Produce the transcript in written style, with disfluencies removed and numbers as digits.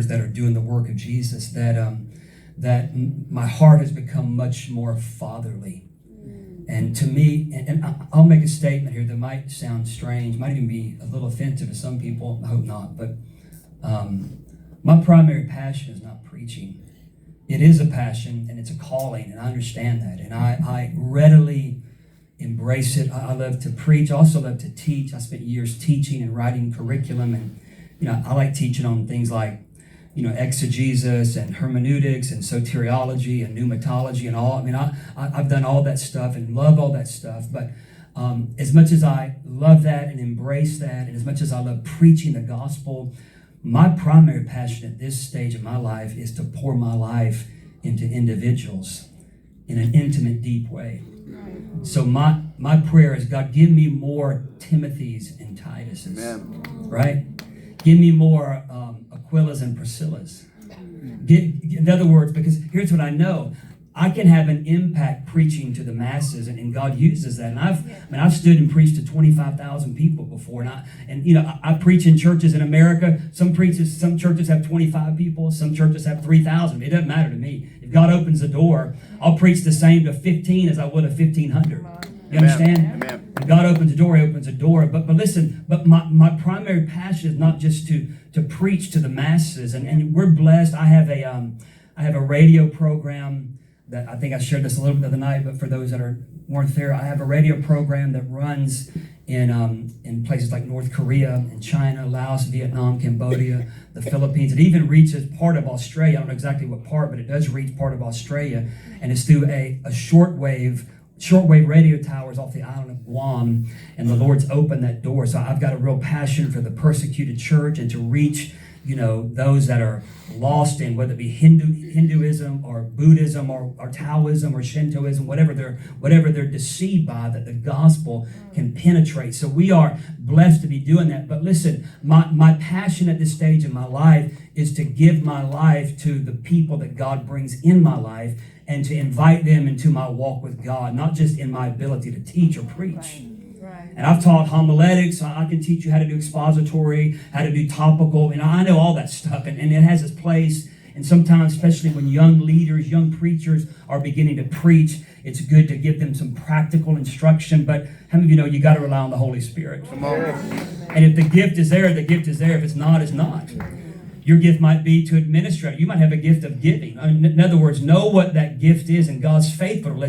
that are doing the work of Jesus, that my heart has become much more fatherly. And to me, and I'll make a statement here that might sound strange, might even be a little offensive to some people. I hope not. But my primary passion is not preaching. It is a passion and it's a calling, and I understand that. And I readily embrace it. I love to preach. I also love to teach. I spent years teaching and writing curriculum, and I like teaching on things like exegesis and hermeneutics and soteriology and pneumatology and all. I mean, I've done all that stuff and love all that stuff. But as much as I love that and embrace that, and as much as I love preaching the gospel, my primary passion at this stage of my life is to pour my life into individuals in an intimate, deep way. Right. So my prayer is, God, give me more Timothys and Tituses. Amen. Right? Give me more Aquilas and Priscillas. In other words, because here's what I know. I can have an impact preaching to the masses, and God uses that. And I've stood and preached to 25,000 people before, and I preach in churches in America. Some churches have 25 people, some churches have 3,000. It doesn't matter to me. If God opens the door, I'll preach the same to 15 as I would a 1,500. You understand? Amen. When God opens the door, He opens the door. But listen, my primary passion is not just to preach to the masses, and we're blessed. I have a radio program that I think I shared this a little bit the other night, but for those that weren't there, I have a radio program that runs in places like North Korea and China, Laos, Vietnam, Cambodia, the Philippines. It even reaches part of Australia. I don't know exactly what part, but it does reach part of Australia, and it's through a shortwave radio towers off the island of Guam, and the Lord's opened that door. So I've got a real passion for the persecuted church and to reach those that are lost in, whether it be Hinduism or Buddhism or Taoism or Shintoism, whatever they're deceived by, that the gospel can penetrate. So we are blessed to be doing that. But listen, my passion at this stage in my life is to give my life to the people that God brings in my life, and to invite them into my walk with God, not just in my ability to teach or preach. Right. And I've taught homiletics. I can teach you how to do expository, how to do topical, and I know all that stuff, and it has its place. And sometimes, especially when young leaders, young preachers are beginning to preach, it's good to give them some practical instruction. But how many of you know you got to rely on the Holy Spirit? Come on. And if the gift is there, the gift is there. If it's not, it's not. Your gift might be to administrate. You might have a gift of giving. In other words, know what that gift is, and God's faithful to let